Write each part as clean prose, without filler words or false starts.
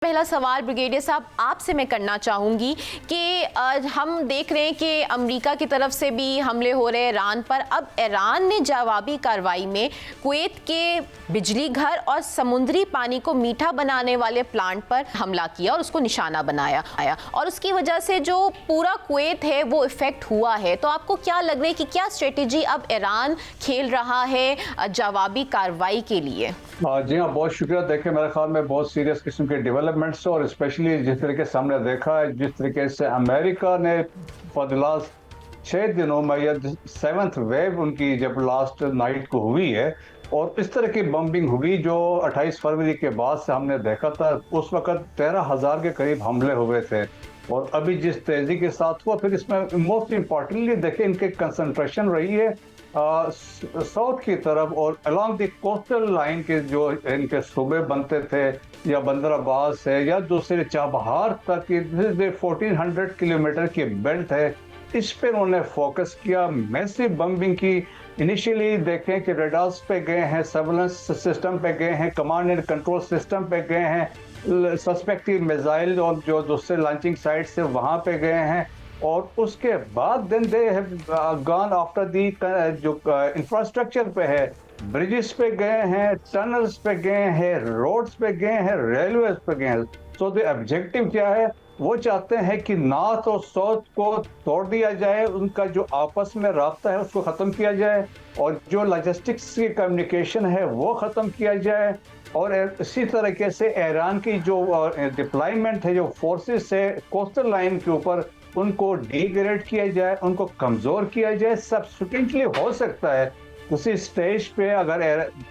पहला सवाल ब्रिगेडियर साहब आपसे मैं करना चाहूँगी कि हम देख रहे हैं कि अमेरिका की तरफ से भी हमले हो रहे हैं ईरान पर। अब ईरान ने जवाबी कार्रवाई में कुवैत के बिजली घर और समुद्री पानी को मीठा बनाने वाले प्लांट पर हमला किया और उसको निशाना बनाया और उसकी वजह से जो पूरा कुवैत है वो इफेक्ट हुआ है। तो आपको क्या लग रहा है कि क्या स्ट्रेटेजी अब ईरान खेल रहा है जवाबी कार्रवाई के लिए? जी हाँ, बहुत शुक्रिया। देखिए, मेरे ख्याल में बहुत सीरियस किस्म के डेवलपमेंट्स और स्पेशली जिस तरीके से हमने देखा है, जिस तरीके से अमेरिका ने फॉर द लास्ट 6 दिनों में या 7th वेव उनकी जब लास्ट नाइट को हुई है और इस तरह की बम्बिंग हुई जो 28 फरवरी के बाद से हमने देखा था। उस वक्त 13,000 के करीब हमले हुए थे और अभी जिस तेजी के साथ हुआ, फिर इसमें मोस्ट इम्पॉर्टेंटली देखिए इनके कंसंट्रेशन रही है साउथ की तरफ और अलोंग द कोस्टल लाइन के जो इनके सूबे बनते थे या बंदर अब्बास है या दूसरे चाबहार तक की 1400 किलोमीटर की बेल्ट है, इस पर उन्होंने फोकस किया। मैसिव बम्बिंग की इनिशियली देखें कि रेडार्स पे गए हैं, सर्वेलेंस सिस्टम पे गए हैं, कमांड एंड कंट्रोल सिस्टम पे गए हैं, सस्पेक्टिव मिसाइल और जो दूसरे लॉन्चिंग साइट से वहाँ पे गए हैं और उसके बाद then they have gone after the जो इंफ्रास्ट्रक्चर पे है, ब्रिजेस पे गए हैं, टनल्स पे गए हैं, रोड्स पे गए हैं, रेलवे पे गए हैं। सो द ऑब्जेक्टिव क्या है? वो चाहते हैं कि नॉर्थ और साउथ को तोड़ दिया जाए, उनका जो आपस में राब्ता है उसको ख़त्म किया जाए और जो लॉजिस्टिक्स की कम्युनिकेशन है वो ख़त्म किया जाए और इसी तरीके से ईरान की जो डिप्लॉयमेंट है, जो फोर्सेस है कोस्टल लाइन के ऊपर, उनको डिग्रेड किया जाए, उनको कमज़ोर किया जाए। सब्सिक्वेंटली हो सकता है उसी स्टेज पे अगर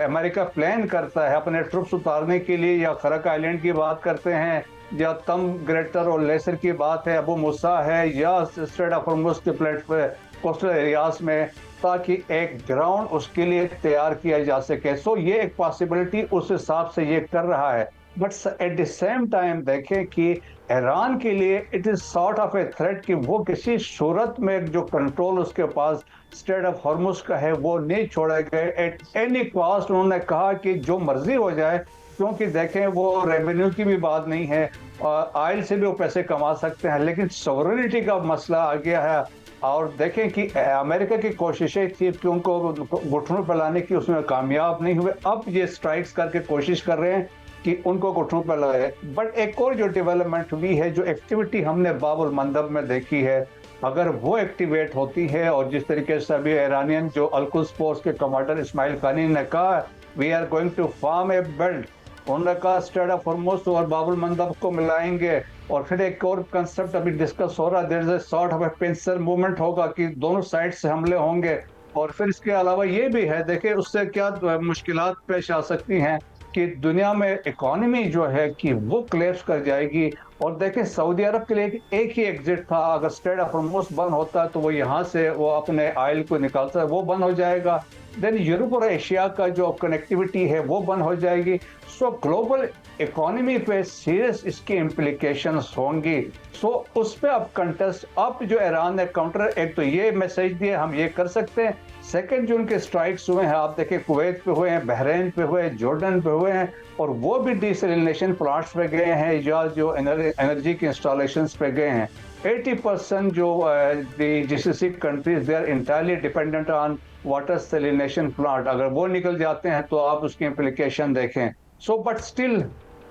अमेरिका प्लान करता है अपने ट्रुप्स उतारने के लिए, या खरक आइलैंड की बात करते हैं या तम ग्रेटर और लेसर की बात है, अबू मूसा है या स्ट्रेट ऑफ हॉर्मुज़ के प्लेट पे कोस्टल एरियाज में, ताकि एक ग्राउंड उसके लिए तैयार किया जा सके। सो ये एक पॉसिबिलिटी उस हिसाब से ये कर रहा है। But at the same time देखें कि ईरान के लिए it is sort of a threat कि वो किसी सूरत में जो कंट्रोल उसके पास स्ट्रेट ऑफ हॉर्मुज़ का है वो नहीं छोड़े गए एट एनी कॉस्ट। उन्होंने कहा कि जो मर्जी हो जाए, क्योंकि देखें वो रेवेन्यू की भी बात नहीं है, ऑयल से भी वो पैसे कमा सकते हैं, लेकिन सॉवरेनिटी का मसला आ गया है। और देखें कि अमेरिका की कोशिशें थी कि उनको घुटनों पर लाने की, उसमें कामयाब नहीं हुए। अब ये स्ट्राइक्स करके कोशिश कर रहे हैं कि उनको घुटनों पर लगाए। बट एक और जो डेवलपमेंट हुई है, जो एक्टिविटी हमने बाबुल मंदब में देखी है, अगर वो एक्टिवेट होती है और जिस तरीके से अभी ईरानियन जो अल-कुद्स फोर्स के कमांडर इस्माइल खानी ने कहा we are going to form a belt, उन्होंने कहा स्ट्रेट ऑफ हॉर्मुज़ और बाबुल मंदब को मिलाएंगे। और फिर एक और कंसेप्ट अभी डिस्कस हो रहा है, there is a sort of a pincer movement होगा कि दोनों साइड से हमले होंगे। और फिर इसके अलावा ये भी है, देखिए उससे क्या मुश्किलात पेश आ सकती हैं कि दुनिया में इकोनॉमी जो है कि वो क्लैश कर जाएगी। और देखें सऊदी अरब के लिए एक ही एग्जिट था, अगर स्ट्रेट ऑफ हॉर्मुज़ बंद होता है तो वो यहाँ से वो अपने ऑयल को निकालता है, वो बंद हो जाएगा। देन यूरोप और एशिया का जो कनेक्टिविटी है वो बंद हो जाएगी। सो ग्लोबल इकोनॉमी पे सीरियस इसकी इम्प्लीकेशंस होंगी। सो उस पर अब कंटेस्ट, अब जो ईरान ने काउंटर, एक तो ये मैसेज दिया हम ये कर सकते हैं। सेकेंड जो उनके स्ट्राइक्स हुए हैं, आप देखें कुवैत पे हुए हैं, बहरीन पे हुए हैं, जॉर्डन पे हुए हैं, और वो भी डिसैलिनेशन प्लांट्स पे गए हैं या जो एनर्जी के इंस्टॉलेशंस पे गए हैं। 80% जो GCC countries they are entirely dependent on water salination plant, अगर वो निकल जाते हैं तो आप उसकी इम्प्लीकेशन देखें। सो बट स्टिल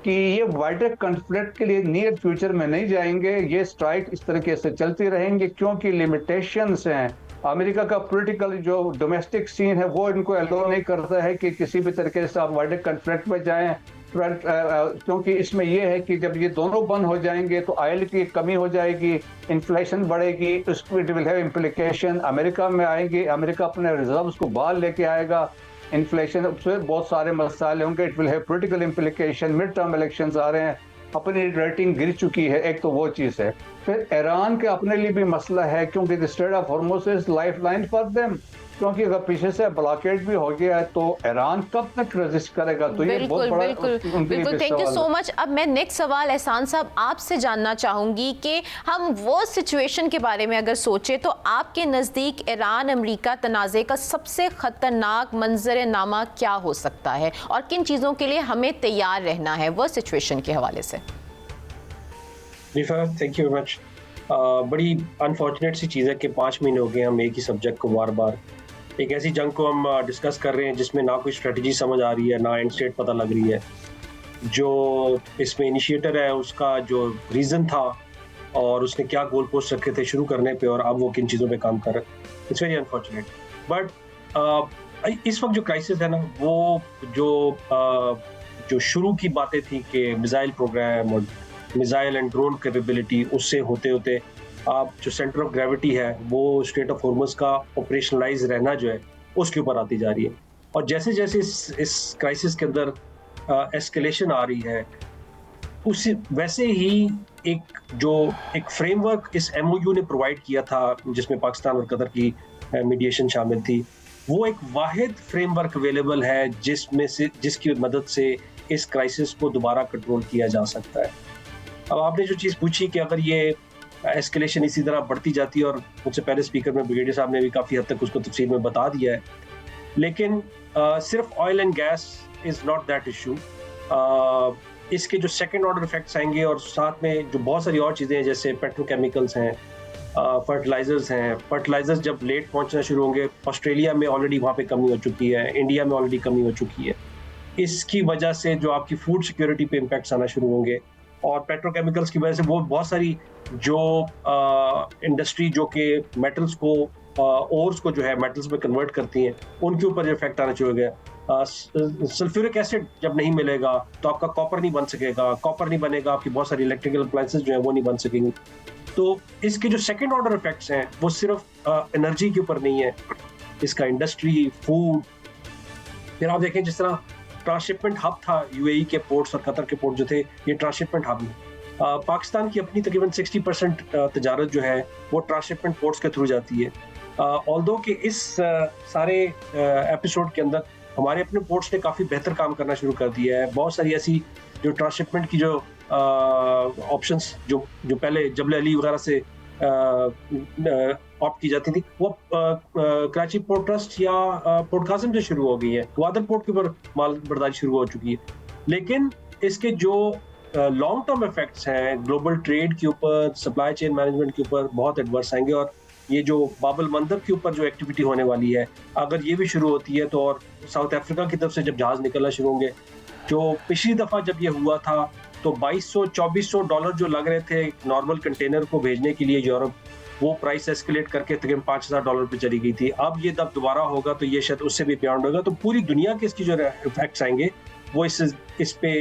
कि ये वाइडर कॉन्फ्लिक्ट के लिए नियर फ्यूचर में नहीं जाएंगे, ये स्ट्राइक इस तरीके से चलती रहेंगी क्योंकि लिमिटेशंस हैं। अमेरिका का पॉलिटिकल जो डोमेस्टिक सीन है वो इनको अलाउ नहीं करता है कि किसी भी तरीके से आप वाइडर कॉन्फ्लिक्ट में जाएं, क्योंकि इसमें यह है कि जब ये दोनों बंद हो जाएंगे तो ऑयल की कमी हो जाएगी, इन्फ्लेशन बढ़ेगी, उसकी it will have implication America में आएंगी, अमेरिका अपने रिजर्व्स को बाहर लेके आएगा, इन्फ्लेशन से बहुत सारे मसाले होंगे, it will have political implication. Mid term elections आ रहे हैं, अपनी रेटिंग गिर चुकी है, एक तो वो चीज़ है। फिर ईरान के अपने लिए भी मसला है क्योंकि the straight of Hormuz is life line for them, क्योंकि अगर पीछे से ब्लॉकेड भी हो गया है तो ईरान कब तक रेजिस्ट करेगा। तो ये बहुत बड़ा बिल्कुल थैंक यू सो मच। अब मैं नेक्स्ट सवाल एहसान साहब आपसे जानना चाहूंगी कि हम वो सिचुएशन के बारे में अगर सोचें तो आपके नज़दीक ईरान अमेरिका तनाज़े का सबसे ख़तरनाक मंजर नामा क्या हो सकता है और किन चीज़ों के लिए हमें तैयार रहना है वो सिचुएशन के हवाले से? रिफा, थैंक यू वेरी मच। बड़ी अनफॉर्चुनेट सी चीज़ है कि 5 महीने हो गए हम एक ही सब्जेक्ट को बार बार, एक ऐसी जंग को हम डिस्कस कर रहे हैं जिसमें ना कोई स्ट्रेटजी समझ आ रही है, ना एंड स्टेट पता लग रही है। जो इसमें इनिशिएटर है उसका जो रीज़न था और उसने क्या गोल पोस्ट रखे थे शुरू करने पे, और अब वो किन चीज़ों पे काम कर रहा है, इट्स वेरी अनफॉर्चुनेट। बट इस वक्त जो क्राइसिस है ना, वो जो शुरू की बातें थी कि मिसाइल प्रोग्राम और मिसाइल एंड ड्रोन कैपेबिलिटी, उससे होते होते आप जो सेंटर ऑफ ग्रेविटी है वो स्ट्रेट ऑफ हॉर्मुज़ का ऑपरेशनलाइज रहना जो है उसके ऊपर आती जा रही है। और जैसे जैसे इस क्राइसिस के अंदर एस्केलेशन आ रही है, उस वैसे ही एक फ्रेमवर्क इस एमओयू ने प्रोवाइड किया था जिसमें पाकिस्तान और कतर की मीडिएशन शामिल थी, वो एक वाहिद फ्रेमवर्क अवेलेबल है जिसकी मदद से इस क्राइसिस को दोबारा कंट्रोल किया जा सकता है। अब आपने जो चीज़ पूछी कि अगर ये एस्केलेशन इसी तरह बढ़ती जाती है, और मुझसे पहले स्पीकर में ब्रिगेडियर साहब ने भी काफ़ी हद तक उसको तफसील में बता दिया है, लेकिन सिर्फ oil and gas is not that issue. इसके जो सेकेंड ऑर्डर इफेक्ट्स आएंगे और साथ में जो बहुत सारी और चीज़ें हैं जैसे पेट्रोकेमिकल्स हैं, फर्टिलाइजर्स हैं। फर्टिलाइजर्स जब लेट पहुंचना शुरू होंगे, ऑस्ट्रेलिया में ऑलरेडी वहाँ पे कमी हो चुकी है, इंडिया में ऑलरेडी कमी हो चुकी है, इसकी वजह से जो आपकी फूड सिक्योरिटी पे इम्पैक्ट्स आना शुरू होंगे। और पेट्रोकेमिकल्स की वजह से वो बहुत सारी जो इंडस्ट्री जो कि मेटल्स को ओर्स को जो है मेटल्स में कन्वर्ट करती हैं, उनके ऊपर इफेक्ट आना शुरू हो गया। सल्फ्यूरिक एसिड जब नहीं मिलेगा तो आपका कॉपर नहीं बन सकेगा, कॉपर नहीं बनेगा, आपकी बहुत सारी इलेक्ट्रिकल अप्लायंसेस जो है वो नहीं बन सकेंगी। तो इसके जो सेकेंड ऑर्डर इफेक्ट्स हैं वो सिर्फ एनर्जी के ऊपर नहीं है, इसका इंडस्ट्री, फूड। फिर आप देखें जिस तरह ट्रांसशिपमेंट हब था यूएई के पोर्ट्स और कतर के पोर्ट जो थे, ये ट्रांसशिपमेंट हब है। पाकिस्तान की अपनी तकरीबन 60% तजारत जो है वो ट्रांसशिपमेंट पोर्ट्स के थ्रू जाती है। ऑल्दो कि इस सारे एपिसोड के अंदर हमारे अपने पोर्ट्स ने काफ़ी बेहतर काम करना शुरू कर दिया है। बहुत सारी ऐसी जो ट्रांसशिपमेंट की जो ऑप्शंस जो पहले जबल अली वगैरह से ऑप्ट की जाती थी, वो कराची पोर्ट ट्रस्ट या पोर्ट कासिम से शुरू हो गई है, ग्वादर पोर्ट के ऊपर माल बर्दारी शुरू हो चुकी है। लेकिन इसके जो लॉन्ग टर्म इफेक्ट्स हैं ग्लोबल ट्रेड के ऊपर, सप्लाई चेन मैनेजमेंट के ऊपर बहुत एडवर्स आएंगे। और ये जो बाबल मंदब के ऊपर जो एक्टिविटी होने वाली है, अगर ये भी शुरू होती है तो, और साउथ अफ्रीका की तरफ से जब जहाज निकलना शुरू होंगे, जो पिछली दफ़ा जब ये हुआ था तो $2200-2400 जो लग रहे थे नॉर्मल कंटेनर को भेजने के लिए यूरोप, वो प्राइस एस्केलेट करके तकरीबन $5000 पे चली गई थी। अब ये जब दोबारा होगा तो ये शायद उससे भी बियॉन्ड होगा। तो पूरी दुनिया के इसकी जो इफेक्ट्स आएंगे वो इस पे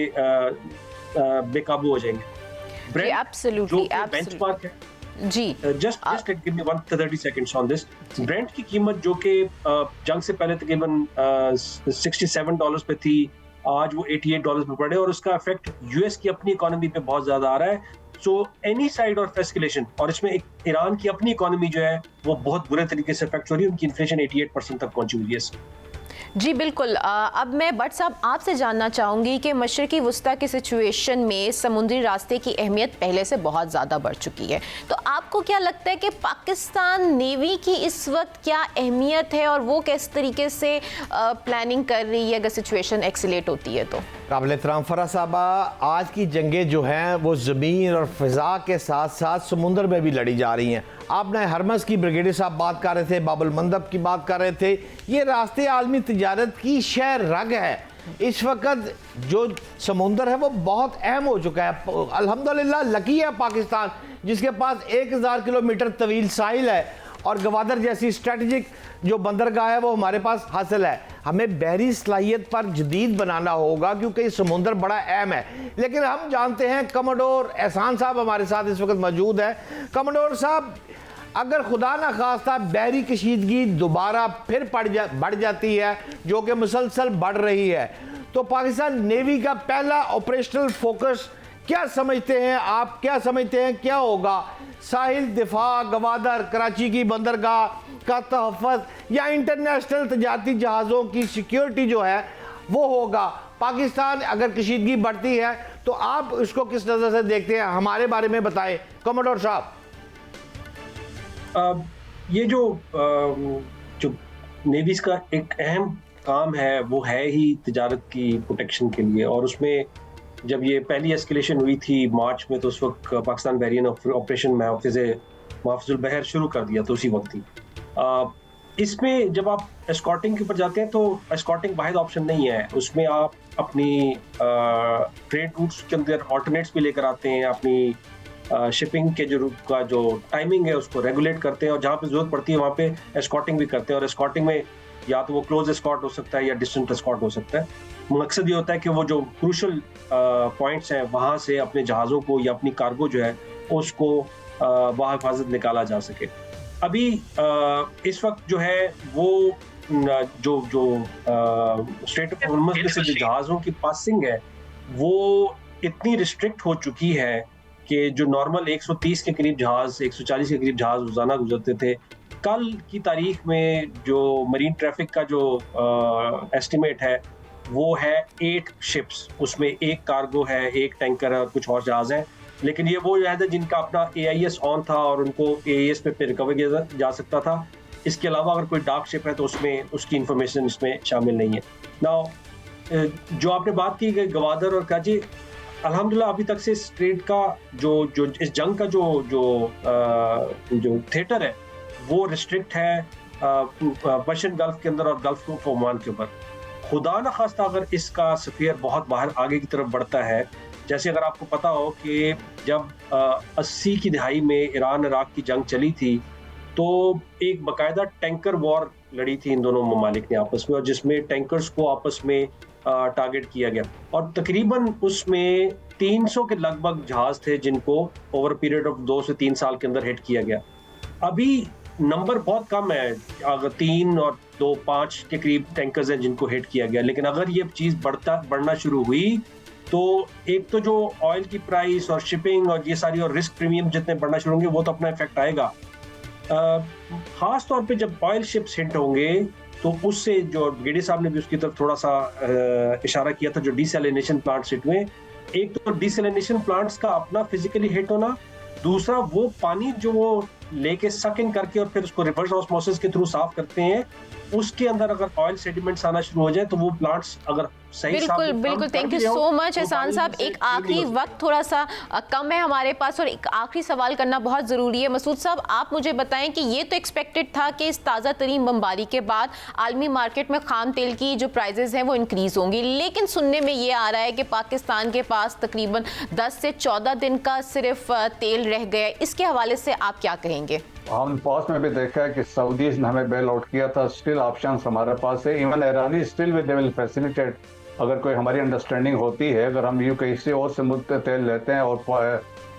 बेकाबू हो जाएंगे। एब्सोल्युटली बेंचमार्क है जी। Just give me 130 seconds on this. Brent की कीमत जो कि जंग से पहले तकरीबन $67 पे थी, आज वो $88 पे पड़े, और उसका इफेक्ट यूएस की अपनी इकोनॉमी पे बहुत ज्यादा आ रहा है। So any side of escalation, और इसमें एक ईरान की अपनी इकोनॉमी जो है वो बहुत बुरे तरीके से इफेक्ट हो रही है, उनकी इन्फ्लेशन 88% तक पहुंची हुई है। जी बिल्कुल। अब मैं भट्ट साहब आपसे जानना चाहूँगी कि मशरक़ी वस्ता की सिचुएशन में समुद्री रास्ते की अहमियत पहले से बहुत ज़्यादा बढ़ चुकी है, तो आपको क्या लगता है कि पाकिस्तान नेवी की इस वक्त क्या अहमियत है और वो किस तरीके से प्लानिंग कर रही है अगर सिचुएशन एक्सीलेट होती है तो? काबिल एहतराम फराह साहबा, आज की जंगें जो हैं वो ज़मीन और फ़िज़ा के साथ साथ समुंदर में भी लड़ी जा रही हैं। आपने हरमस की ब्रिगेडियर साहब बात कर रहे थे, बाबुल मंदब की बात कर रहे थे, ये रास्ते आलमी तिजारत की शह रग है। इस वक्त जो समुंदर है वो बहुत अहम हो चुका है। अल्हम्दुलिल्लाह लकी है पाकिस्तान जिसके पास 1000 किलोमीटर तवील साहिल है और गवादर जैसी स्ट्रेटजिक जो बंदरगाह है वो हमारे पास हासिल है। हमें बहरी सलाहियत पर जदीद बनाना होगा क्योंकि समुंदर बड़ा अहम है। लेकिन हम जानते हैं, कमोडोर एहसान साहब हमारे साथ इस वक्त मौजूद है। कमोडोर साहब, अगर खुदा न खास्ता बहरी कशीदगी दोबारा फिर बढ़ जाती है, जो कि मुसलसल बढ़ रही है, तो पाकिस्तान नेवी का पहला ऑपरेशनल फोकस क्या समझते हैं आप? क्या समझते हैं क्या होगा? साहिल दिफा, गवादर, कराची की बंदरगाह का तहफ़्फ़ुज़ या इंटरनेशनल तजारती जहाज़ों की सिक्योरिटी जो है वो होगा? पाकिस्तान अगर कशीदगी बढ़ती है तो आप इसको किस नज़र से देखते हैं? हमारे बारे में बताएं कमोडोर साहब। ये जो नेवीज का एक अहम काम है वो है ही तिजारत की प्रोटेक्शन के लिए, और उसमें जब ये पहली एस्केलेशन हुई थी मार्च में, तो उस वक्त पाकिस्तान बहरीन ऑपरेशन महफिजुल बहर शुरू कर दिया तो उसी वक्त ही। इसमें जब आप एस्कॉर्टिंग के ऊपर जाते हैं तो एस्कॉर्टिंग वाहिद ऑप्शन नहीं है, उसमें आप अपनी ट्रेड रूट्स के अंदर ऑल्टरनेट्स भी लेकर आते हैं, अपनी शिपिंग के जो टाइमिंग है उसको रेगुलेट करते हैं, और जहाँ पे जरूरत पड़ती है वहाँ पे एस्कॉर्टिंग भी करते हैं। और एस्कॉर्टिंग में या तो वो क्लोज एस्कॉर्ट हो सकता है या डिस्टेंट एस्कॉर्ट हो सकता है। मकसद ये होता है कि वो जो क्रूशल पॉइंट्स हैं वहाँ से अपने जहाज़ों को या अपनी कार्गो जो है उसको बाहिफाजत निकाला जा सके। अभी इस वक्त जो है वो जो स्ट्रेट ऑफ हॉर्मज़ में से जो जहाज़ों की पासिंग है वो इतनी रिस्ट्रिक्ट हो चुकी है कि जो नॉर्मल 130 के करीब जहाज़, 140 के करीब जहाज़ रोज़ाना गुजरते थे, कल की तारीख में जो मरीन ट्रैफिक का जो एस्टिमेट है वो है 8 शिप्स, उसमें एक कार्गो है, एक टैंकर है और कुछ और जहाज़ हैं। लेकिन ये वो जहाज़ है जिनका अपना AIS ऑन था और उनको AIS पे रिकवर किया जा सकता था। इसके अलावा अगर कोई डार्क शिप है तो उसमें उसकी इंफॉर्मेशन इसमें शामिल नहीं है। नाउ जो आपने बात की कि गवादर और कराची, अल्हम्दुलिल्लाह अभी तक से इस ट्रेड का जो इस जंग का जो थिएटर है वो रिस्ट्रिक्ट है पर्शियन गल्फ के अंदर और गल्फ ऑफ ओमान के ऊपर। खुदा न खास्ता अगर इसका सफीर बहुत बाहर आगे की तरफ बढ़ता है, जैसे अगर आपको पता हो कि जब 80 की दहाई में ईरान इराक की जंग चली थी तो एक बाकायदा टैंकर वॉर लड़ी थी इन दोनों ममालिक ने आपस में, और जिसमें टैंकर्स को आपस में टारगेट किया गया, और तकरीबन उसमें 300 के लगभग जहाज थे जिनको ओवर पीरियड ऑफ 2 से 3 साल के अंदर हिट किया गया। अभी नंबर बहुत कम है, अगर 3 और 2 5 के करीब टैंकर्स हैं जिनको हिट किया गया। लेकिन अगर ये चीज़ बढ़ना शुरू हुई तो एक तो जो ऑयल की प्राइस और शिपिंग और ये सारी और रिस्क प्रीमियम जितने बढ़ना शुरू होंगे वो तो अपना इफेक्ट आएगा। खास तौर पे जब ऑयल शिप्स हिट होंगे तो उससे जो गेडी साहब ने भी उसकी तरफ थोड़ा सा इशारा किया था, जो डिसैलिनेशन प्लांट्स हिट हुए, एक तो डिसैलिनेशन प्लांट्स का अपना फिजिकली हिट होना, दूसरा वो पानी जो वो लेके सक इन करके और फिर उसको रिवर्स ऑस्मोसिस के थ्रू साफ करते हैं, उसके अंदर अगर ऑयल सेडिमेंट्स आना शुरू हो जाए तो वो प्लांट्स अगर सही बिल्कुल थैंक यू सो मच एहसान साहब। एक आखिरी वक्त थोड़ा सा कम है हमारे पास और एक आखिरी सवाल करना बहुत ज़रूरी है। मसूद साहब, आप मुझे बताएं कि ये तो एक्सपेक्टेड था कि इस ताज़ा तरीन बमबारी के बाद आलमी मार्केट में खाम तेल की जो प्राइजेस हैं वो इंक्रीज़ होंगी, लेकिन सुनने में ये आ रहा है कि पाकिस्तान के पास तकरीबन 10 से 14 दिन का सिर्फ तेल रह गया। इसके हवाले से आप क्या कहेंगे? हम पास में भी देखा है कि सऊदीज ने हमें बेल आउट किया था, स्टिल ऑप्शंस हमारे पास है, even Irani still they will facilitate, अगर कोई हमारी अंडरस्टैंडिंग होती है, अगर हम यू कहीं से और से मुद्दे तेल लेते हैं और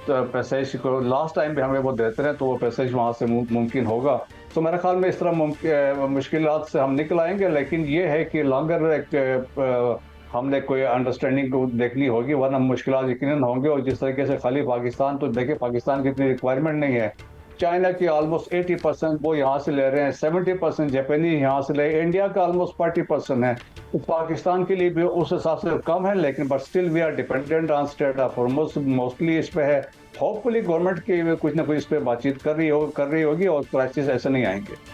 पैसेज को लास्ट टाइम भी हमें वो देते हैं तो वो पैसेज वहाँ से मुमकिन होगा। तो मेरे ख्याल में इस तरह मुश्किलात से हम निकल आएंगे, लेकिन ये है कि लॉन्गर एक हमने कोई अंडरस्टैंडिंग को देखनी होगी, वरना मुश्किलात यकीनन होंगे। और जिस तरीके से खाली पाकिस्तान, तो देखिए पाकिस्तान की इतनी रिक्वायरमेंट नहीं है, चाइना की ऑलमोस्ट 80% वो यहाँ से ले रहे हैं, 70% जापानी यहाँ से ले, इंडिया का ऑलमोस्ट 40% है, तो पाकिस्तान के लिए भी उस हिसाब से कम है, लेकिन but still we are dependent on state of Hormuz, mostly इस पे है। होपफुली गवर्नमेंट की कुछ ना कुछ इस पे बातचीत कर रही होगी और क्राइसिस ऐसे नहीं आएंगे।